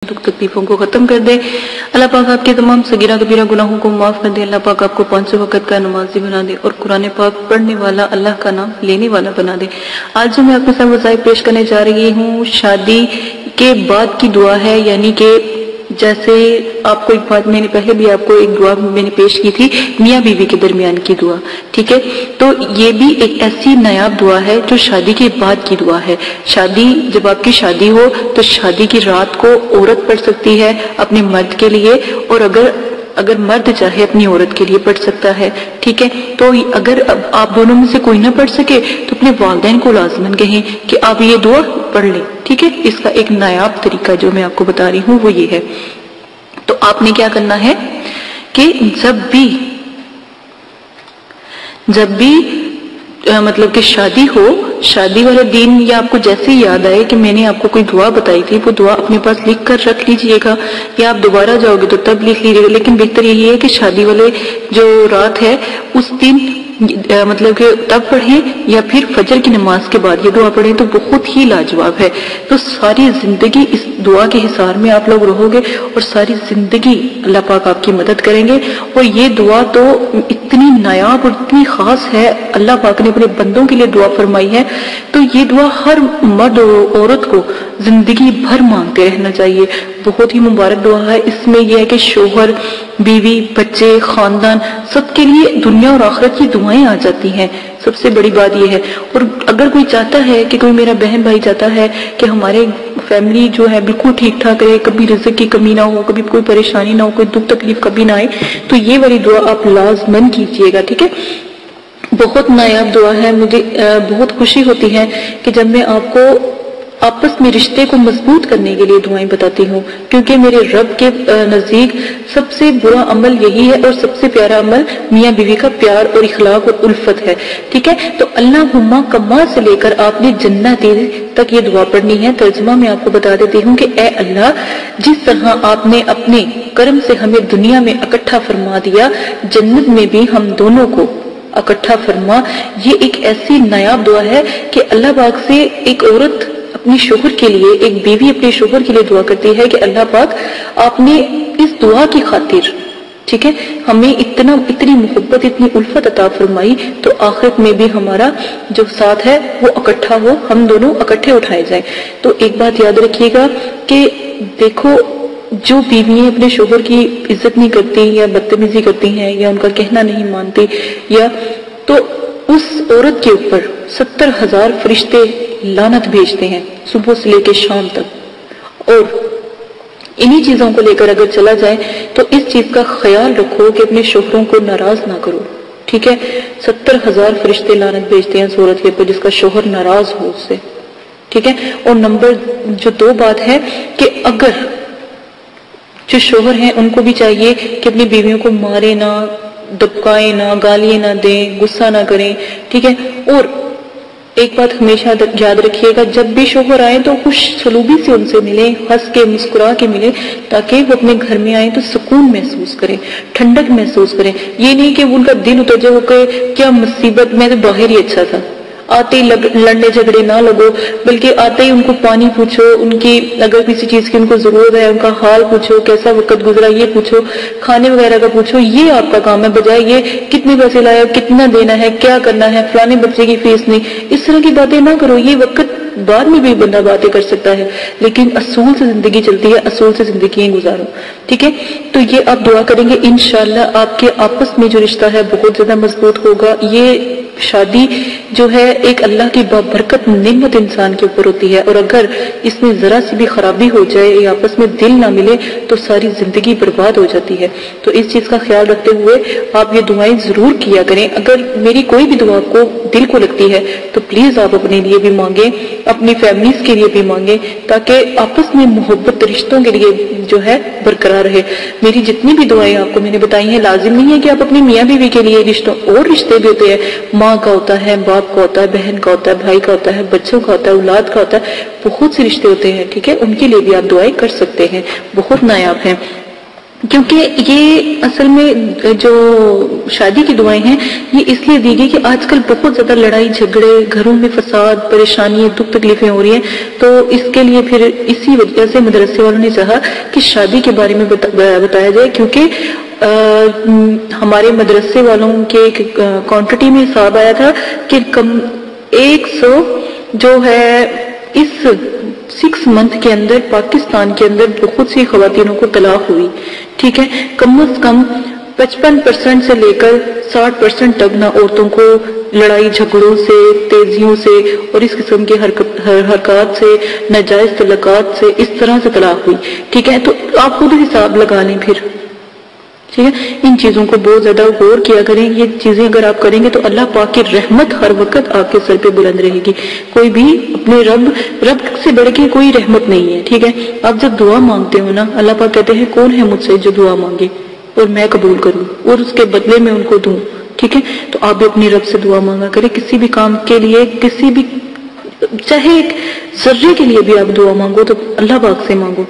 दुख तकलीफों को खत्म कर दे। अल्लाह पाक आपके तमाम सगीरा कबीरा गुनाहों को माफ कर दे। अल्लाह पाक आपको 5 वक्त का नमाजी बना दे और कुरान पाक पढ़ने वाला, अल्लाह का नाम लेने वाला बना दे। आज जो मैं अपने साथ वज़ाइफ पेश करने जा रही हूँ, शादी के बाद की दुआ है। यानी कि जैसे आपको एक बात मैंने पहले भी आपको एक दुआ मैंने पेश की थी, मियाँ बीवी के दरमियान की दुआ, ठीक है। तो ये भी एक ऐसी नायाब दुआ है जो शादी के बाद की दुआ है। शादी, जब आपकी शादी हो तो शादी की रात को औरत पढ़ सकती है अपने मर्द के लिए, और अगर मर्द चाहे अपनी औरत के लिए पढ़ सकता है, ठीक है। तो अगर आप दोनों में से कोई ना पढ़ सके तो अपने वालिदैन को लाज़िमन कहें कि आप ये दुआ पढ़ लें, ठीक है। इसका एक नायाब तरीका जो मैं आपको बता रही हूँ वो ये है। तो आपने क्या करना है कि जब भी मतलब कि शादी हो, शादी वाले दिन या आपको जैसे ही याद आए कि मैंने आपको कोई दुआ बताई थी, वो दुआ अपने पास लिख कर रख लीजिएगा, या आप दोबारा जाओगे तो तब लिख लीजिएगा। लेकिन बेहतर यही है कि शादी वाले जो रात है उस दिन मतलब कि तब पढ़ें या फिर फजर की नमाज के बाद ये दुआ पढ़ें, तो बहुत ही लाजवाब है। तो सारी जिंदगी इस दुआ के हिसार में आप लोग रहोगे और सारी जिंदगी अल्लाह पाक आपकी मदद करेंगे। और ये दुआ तो इतनी नायाब और इतनी खास है, अल्लाह पाक ने अपने बंदों के लिए दुआ फरमाई है। तो ये दुआ हर मर्द और औरत को जिंदगी भर मांगते रहना चाहिए। बहुत ही मुबारक दुआ है। इसमें यह है कि शोहर, बीवी, बच्चे, खानदान सबके लिए दुनिया और आखिरत की दुआएं आ जाती हैं। सबसे बड़ी बात यह है। और अगर कोई चाहता है कि कोई मेरा बहन भाई चाहता है कि हमारे फैमिली जो है बिल्कुल ठीक ठाक रहे, कभी रिज़्क़ की कमी ना हो, कभी कोई परेशानी ना हो, कोई दुख तकलीफ कभी ना आए, तो ये वाली दुआ आप लाज़िमन कीजिएगा, ठीक है। बहुत नायाब दुआ है। मुझे बहुत खुशी होती है कि जब मैं आपको आपस में रिश्ते को मजबूत करने के लिए दुआएं बताती हूँ, क्योंकि मेरे रब के नजदीक सबसे बुरा अमल यही है और सबसे प्यारा अमल मियाँ बीवी का प्यार और इखलाक और उल्फत है, ठीक है। तो अल्लाहुम्मा कम्मा से लेकर आपने जन्नती तक ये दुआ पढ़नी है। तर्जुमा मैं आपको बता देती हूँ कि ए अल्लाह, जिस तरह आपने अपने करम से हमें दुनिया में इकट्ठा फरमा दिया, जन्नत में भी हम दोनों को इकट्ठा फरमा। ये एक ऐसी नायाब दुआ है कि अल्लाह पाक से एक औरत अपनी शोहर के लिए, एक बीवी अपने शोहर के लिए दुआ करती है कि अल्लाह पाक आपने इस दुआ की खातिर, ठीक है, हमें इतनी मोहब्बत, इतनी उल्फत अता फरमाई, तो आखिरत में भी हमारा जो साथ है वो इकट्ठा हो, हम दोनों इकट्ठे उठाए जाएं। तो एक बात याद रखिएगा कि देखो, जो बीवियां अपने शोहर की इज्जत नहीं करती या बदतमीजी करती हैं या उनका कहना नहीं मानती, या तो उस औरत के ऊपर 70,000 फरिश्ते लानत भेजते हैं सुबह से लेकर शाम तक। और इन्हीं चीजों को लेकर अगर चला जाए तो इस चीज का ख्याल रखो कि अपने शोहरों को नाराज ना करो, ठीक है। 70,000 फरिश्ते लानत भेजते हैं उस औरत के ऊपर जिसका शोहर नाराज हो उससे, ठीक है। और नंबर जो 2 बात है कि अगर जो शोहर हैं उनको भी चाहिए कि अपनी बीवियों को मारे ना, दबकाए ना, गालियां ना दें, गुस्सा ना करें, ठीक है। और एक बात हमेशा याद रखिएगा, जब भी शोहर आए तो खुश सलूबी से उनसे मिले, हंस के मुस्कुरा के मिले, ताकि वो अपने घर में आए तो सुकून महसूस करें, ठंडक महसूस करें। ये नहीं कि उनका दिल उतर जाए, वो कहे क्या मुसीबत, मैं तो बाहर ही अच्छा था। आते ही लड़ने झगड़े ना लगो, बल्कि आते ही उनको पानी पूछो, उनकी अगर किसी चीज की उनको जरूरत है उनका हाल पूछो, कैसा वक्त गुजरा ये पूछो, खाने वगैरह का पूछो। ये आपका काम है, बजाय ये कितने पैसे लाए, कितना देना है, क्या करना है, फलाने बच्चे की फीस नहीं, इस तरह की बातें ना करो। ये वक्त बाद में भी बंदा बातें कर सकता है, लेकिन असूल से जिंदगी चलती है, असूल से जिंदगी गुजारो, ठीक है। तो ये आप दुआ करेंगे, इंशाअल्लाह आपके आपस में जो रिश्ता है बहुत ज्यादा मजबूत होगा। ये शादी जो है एक अल्लाह की बरकत नेमत इंसान के ऊपर होती है, और अगर इसमें जरा सी भी खराबी हो जाए या आपस में दिल ना मिले तो सारी जिंदगी बर्बाद हो जाती है। तो इस चीज का ख्याल रखते हुए आप ये दुआएं जरूर किया करें। अगर मेरी कोई भी दुआ आपको दिल को लगती है तो प्लीज आप अपने लिए भी मांगे, अपनी फैमिलीज के लिए भी मांगे, ताकि आपस में मोहब्बत रिश्तों के लिए जो है बरकरार रहे। मेरी जितनी भी दुआएं आपको मैंने बताई हैं, लाजिम नहीं है कि आप अपनी मियाँ बीवी के लिए रिश्तों, और रिश्ते भी होते हैं, माँ का होता है, बाप का होता है, बहन का होता है, भाई का होता है, बच्चों का होता है, औलाद का होता है, बहुत से रिश्ते होते हैं, ठीक है। उनके लिए भी आप दुआएं कर सकते हैं, बहुत नायाब हैं। کیونکہ یہ اصل میں جو شادی کی دعائیں ہیں یہ اس لیے دی گئی کہ آج کل بہت زیادہ لڑائی جھگڑے، گھروں میں فساد، پریشانی، دکھ تکلیفیں ہو رہی ہیں، تو اس کے لیے پھر اسی وجہ سے مدرسے والوں نے چاہا کہ شادی کے بارے میں بتایا جائے، کیونکہ ہمارے مدرسے والوں کے کوانٹٹی میں حساب آیا تھا کہ 100 جو ہے اس 6 منتھ کے اندر پاکستان کے اندر بہت سی خواتینوں کو طلاق ہوئی، ٹھیک ہے، کم از کم 55% سے لے کر 60% تک نہ عورتوں کو لڑائی جھگڑوں سے، تیزیوں سے اور اس قسم کے حرکات سے، ناجائز طلاقات سے، اس طرح سے طلاق ہوئی، ٹھیک ہے، تو آپ خود حساب لگا لیں پھر، ٹھیک ہے، ان چیزوں کو بہت زیادہ غور کیا کریں، یہ چیزیں اگر آپ کریں گے تو اللہ پاک کی رحمت ہر وقت آپ کے سر پہ بلند رہے گی، کوئی بھی اپنے رب سے بڑھ کے کوئی رحمت نہیں ہے، ٹھیک ہے، آپ جب دعا مانگتے ہو نا، اللہ پاک کہتے ہیں کون ہے مجھ سے جو دعا مانگے اور میں قبول کروں اور اس کے بدلے میں ان کو دوں، ٹھیک ہے، تو آپ بھی اپنی رب سے دعا مانگا کریں، کسی بھی کام کے لیے، کسی بھی چاہے ایک ذرے کے لیے بھی آپ دعا مانگو تو اللہ پاک سے مانگو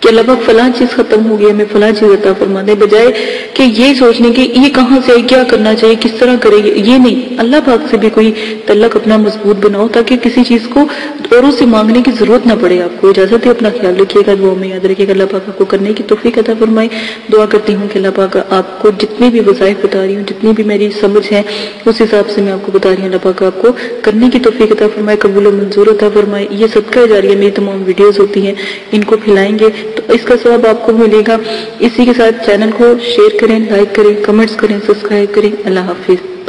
کہ اللہ پاک فلاں چیز ختم ہو گئی، ہمیں فلاں چیز عطا فرما دے، بجائے کہ یہ سوچنے کہ یہ کہاں سے آئی، کیا کرنا چاہیے، کس طرح کرے، یہ نہیں، اللہ پاک سے بھی کوئی تعلق اپنا مضبوط بناؤ تاکہ کسی چیز کو اوروں سے مانگنے کی ضرورت نہ پڑے آپ کو۔ اجازت ہے، اپنا خیال رکھیے گا، دعا میں یاد رکھیے گا، اللہ پاک آپ کو کرنے کی توفیق عطا فرمائے۔ دعا کرتی ہوں کہ اللہ پاک آپ کو جتنے بھی وظائف بتا رہی ہوں، جتنی بھی میری سمجھ ہے اس حساب سے میں آپ کو بتا رہی ہوں، اللہ پاک آپ کو کرنے کی توفیق عطا فرمائے، قبول و منظور عطا فرمائے۔ یہ صدقہ جاریہ میری تمام ویڈیوز ہوتی ہیں، ان کو پھیلائیں گے تو اس کا ثواب آپ کو ملے گا۔ اسی کے ساتھ چینل کو شیئر کریں، لائک کریں، کمنٹس کریں، سبسکرائب کریں۔ اللہ حافظ۔